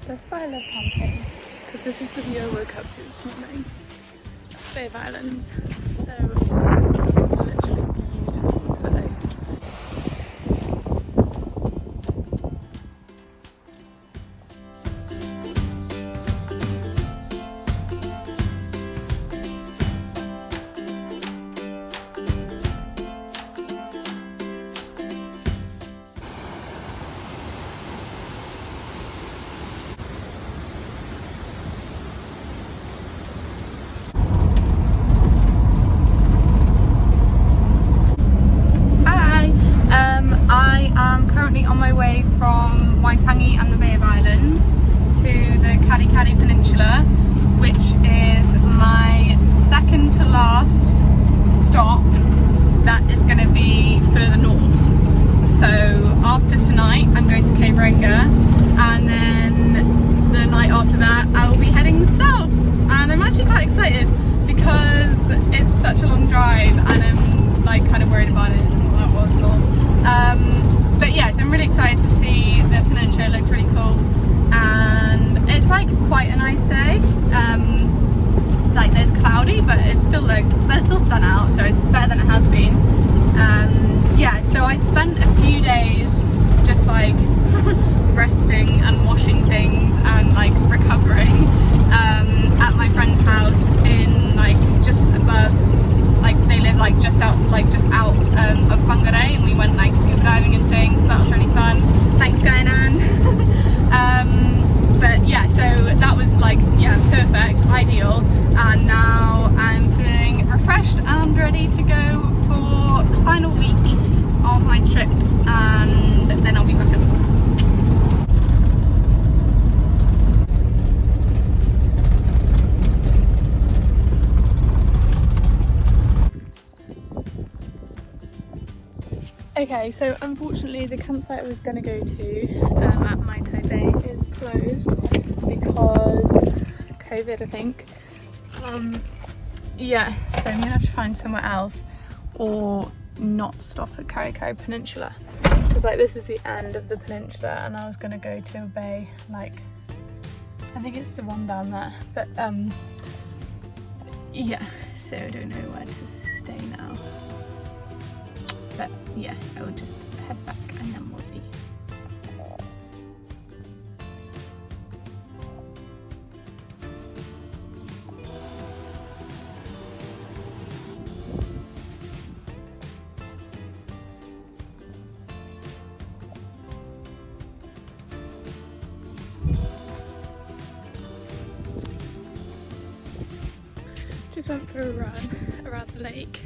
That's why I love camping, because this is the view I woke up to this morning. Bay of Islands, so stunning. It's literally beautiful today. I am currently on my way from Waitangi and the Bay of Islands to the Kadikadi Peninsula, which is my second to last stop that is going to be further north. So after tonight I'm going to Cape Ranger, and then the night after that I will be heading south, and I'm actually quite excited because it's such a long drive and I'm like kind of worried about it and that was not. But yeah, so I'm really excited to see the peninsula. It looks really cool, and it's like quite a nice day. Like there's cloudy, but it's still like there's still sun out, so it's better than it has been. Yeah, so I spent a few days just like resting and washing things and like recovering at my friend's house in like just above. Like they live like just out of Whangarei, and we went like scuba diving and things, so that was really fun. Thanks Gainan. But yeah, so that was like, yeah, perfect, ideal, and now I'm feeling refreshed and ready to go for the final week of my trip, and then I'll be back at school. Okay, so unfortunately the campsite I was going to go to at Mai Tai Bay is closed because COVID, I think. Yeah, so I'm going to have to find somewhere else or not stop at Karikari Peninsula, because like this is the end of the peninsula and I was going to go to a bay, like I think it's the one down there, but yeah, so I don't know where to stay now. But yeah, I will just head back and then we'll see. Just went for a run around the lake,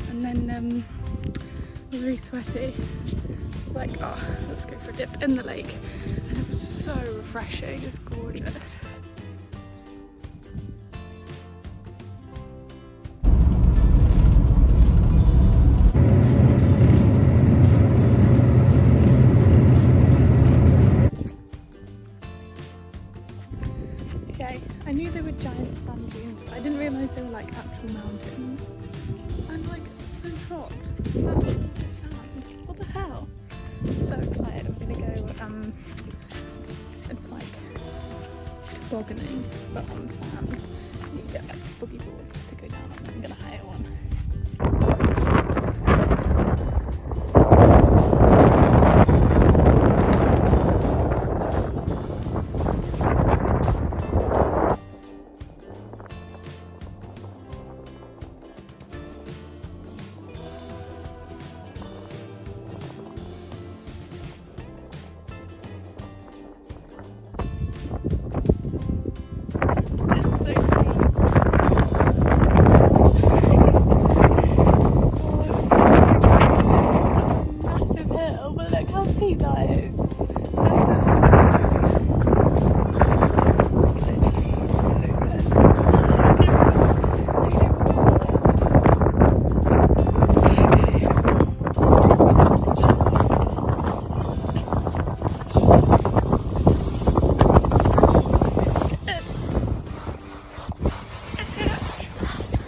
and then I was really sweaty. I was like, oh, let's go for a dip in the lake, and it was so refreshing. It's gorgeous. Okay, I knew they were giant sand dunes, but I didn't realise they were like actual mountains. I'm like so shocked. That's just sand. What the hell? So excited. I'm gonna go, it's like tobogganing, but on sand. You get like boogie boards to go down on. I'm gonna hire one.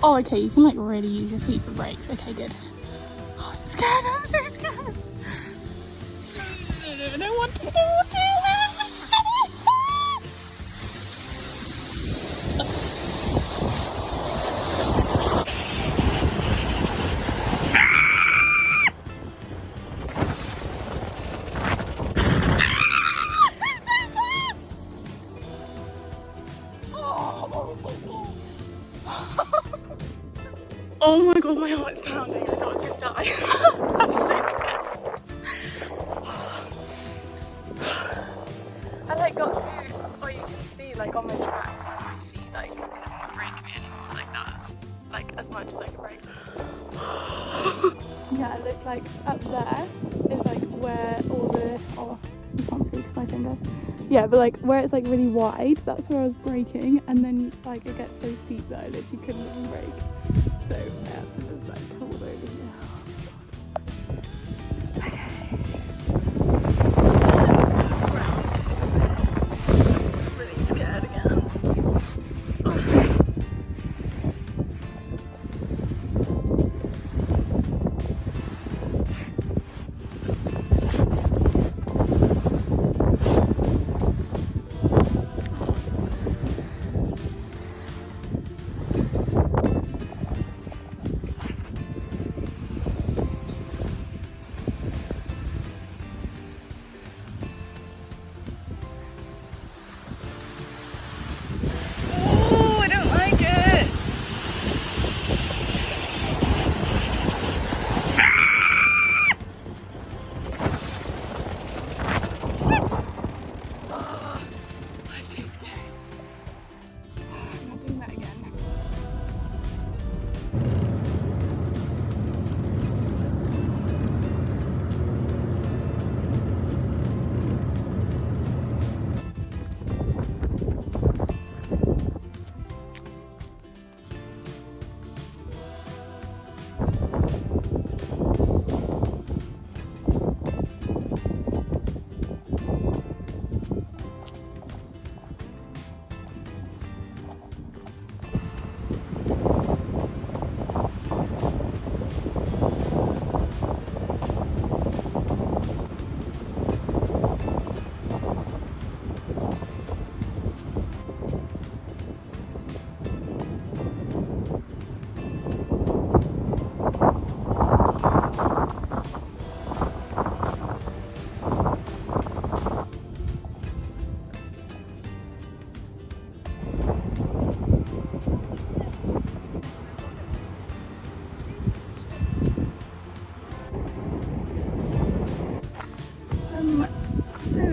Oh, okay, you can like really use your feet for brakes. Okay, good. Oh, I'm scared, I'm so scared. can't do it. Oh my god, my heart's pounding. I thought I was gonna die. I'm so scared. I like got to, or you can see like on my tracks how my feet like couldn't break me anymore. Like that's like as much as I could break. Yeah, it looked like up there is like where all the, oh, you can't see because my finger. Yeah, but like where it's like really wide, that's where I was braking, and then like it gets so steep that I literally couldn't even brake. So I have to just like hold over here. Okay. I'm really scared again.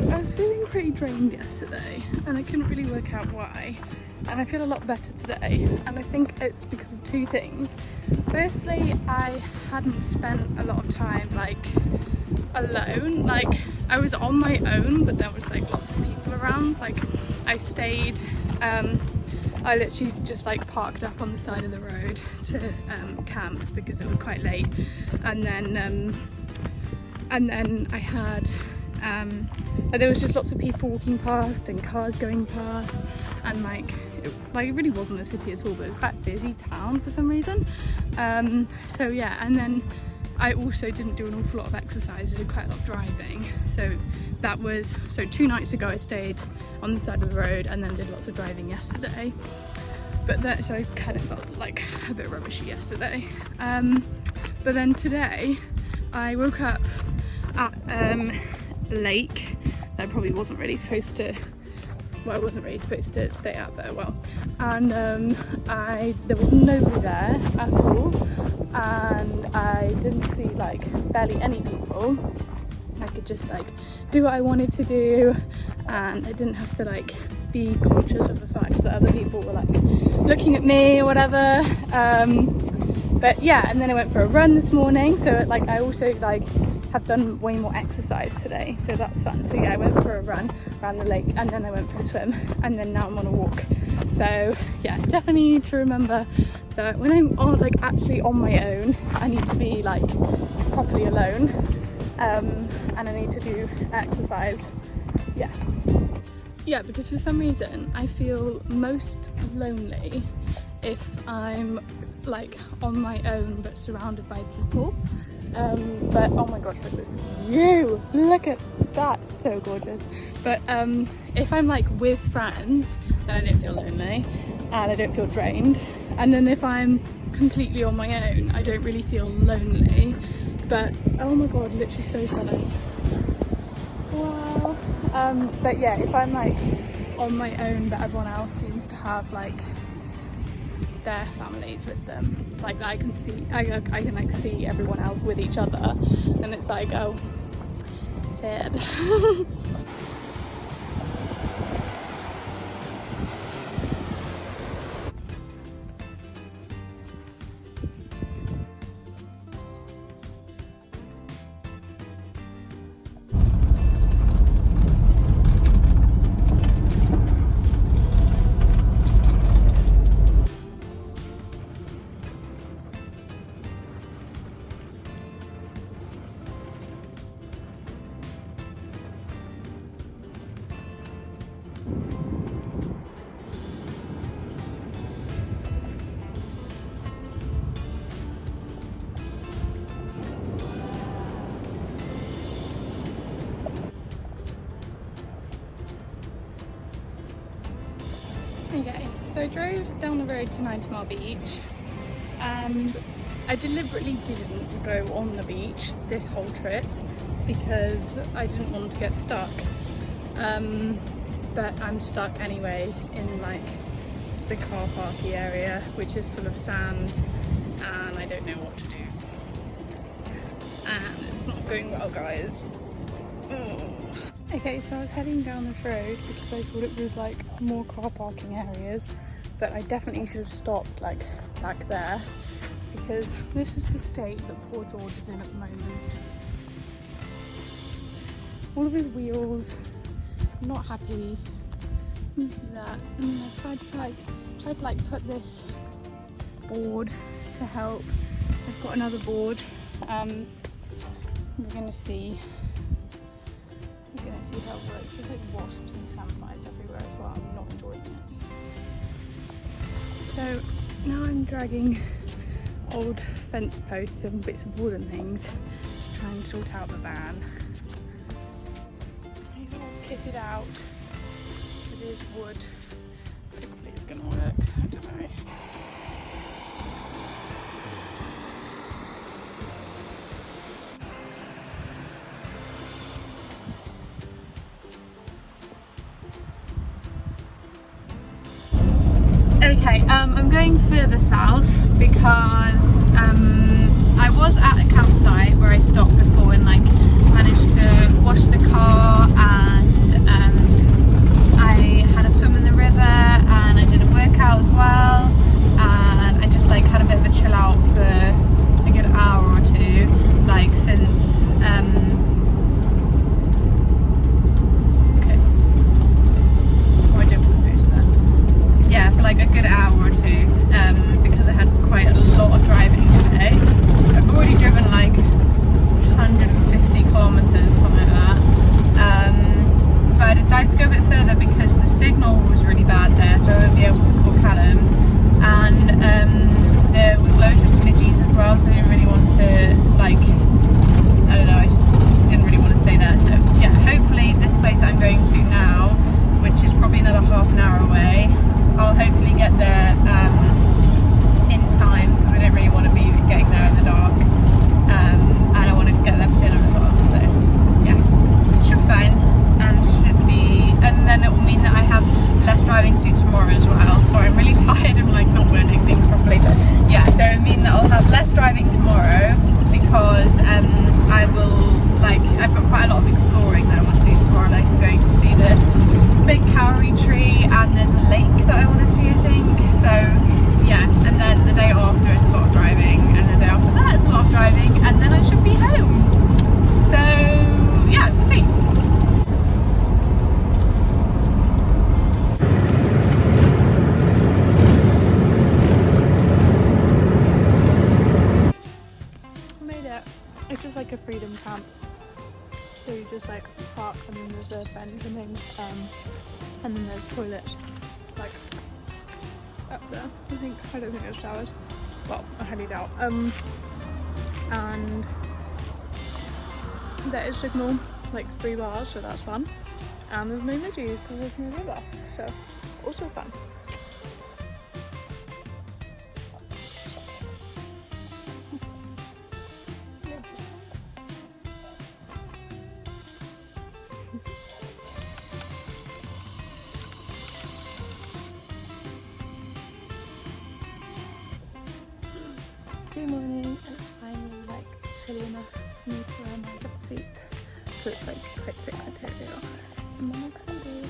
I was feeling pretty drained yesterday and I couldn't really work out why, and I feel a lot better today, and I think it's because of two things. Firstly, I hadn't spent a lot of time like alone. Like I was on my own, but there was like lots of people around. Like I stayed, I literally just like parked up on the side of the road to camp because it was quite late, and then I had there was just lots of people walking past and cars going past, and like it really wasn't a city at all, but it was quite a busy town for some reason. So yeah, and then I also didn't do an awful lot of exercise. I did quite a lot of driving. So 2 nights ago I stayed on the side of the road and then did lots of driving yesterday. But so I kind of felt like a bit rubbishy yesterday. But then today I woke up at lake that I probably wasn't really supposed to, well, I wasn't really supposed to stay out there, and there was nobody there at all, and I didn't see like barely any people. I could just like do what I wanted to do, and I didn't have to like be conscious of the fact that other people were like looking at me or whatever. But yeah, and then I went for a run this morning, so like I also like have done way more exercise today, so that's fun. So yeah, I went for a run around the lake, and then I went for a swim, and then now I'm on a walk. So yeah, definitely need to remember that when I'm like actually on my own, I need to be like properly alone, and I need to do exercise. Yeah, because for some reason I feel most lonely if I'm like on my own but surrounded by people. But oh my gosh, look at this view, look at that, so gorgeous. But if I'm like with friends, then I don't feel lonely and I don't feel drained. And then if I'm completely on my own, I don't really feel lonely. But oh my god, literally so stunning. Wow. But yeah, if I'm like on my own but everyone else seems to have like their families with them, like I can like see everyone else with each other, and it's like, oh, sad. Okay, so I drove down the road to 90 Mile Beach, and I deliberately didn't go on the beach this whole trip because I didn't want to get stuck. But I'm stuck anyway in like the car parky area, which is full of sand, and I don't know what to do. And it's not going well, guys. Ugh. Okay, so I was heading down this road because I thought it was like more car parking areas, but I definitely should have stopped like back there because this is the state that poor George is in at the moment. All of his wheels, I'm not happy. You see that? And I've tried to put this board to help. I've got another board. We're gonna see how it works. There's like wasps and sandflies everywhere as well. I'm not enjoying it. So now I'm dragging old fence posts and bits of wood and things to try and sort out the van. He's all kitted out with his wood. Hopefully it's gonna work. I don't know. Okay, I'm going further south because I was at a campsite where I stopped before and like managed to wash the car, and I had a swim in the river and I did a workout as well, and I just like had a bit of a chill out for a good hour or two, like since for like a good hour or two, because I had quite a lot of driving today. I've already driven like 150 kilometers, something like that. But I decided to go a bit further because the signal was really bad there, so I won't be able to call Callum. And there was loads of midges as well, so I didn't really want to, like, I don't know, I just didn't really want to stay there. So yeah, hopefully this place that I'm going to now, which is probably another half an hour away, I'll hopefully get there in time because I don't really want to be getting there in the dark, and I want to get there for dinner as well. So yeah, should be fine, and then it will mean that I have less driving to do tomorrow as well. Sorry, I'm really tired and like not wording things properly, but yeah, so it will mean that I'll have less driving tomorrow because I will, like, I've got quite a lot of exploring that I want to do tomorrow. Like I'm going to see the big kauri tree and there's a lake that I want to see, I think. So yeah, and then the day after is a lot of driving, and the day after that is a lot of driving, and then I should be home. So yeah, we'll see. I made it. It's just like a freedom camp. So you just like park, and then there's a bench and things, and then there's toilets like up there. I don't think there's showers. Well, I highly doubt. And there is signal like 3 bars, so that's fun. And there's no midges because there's no river, so also fun. Good morning, it's finally like chilly enough for me to wear my seat, so it's like quite thick material and I'm excited.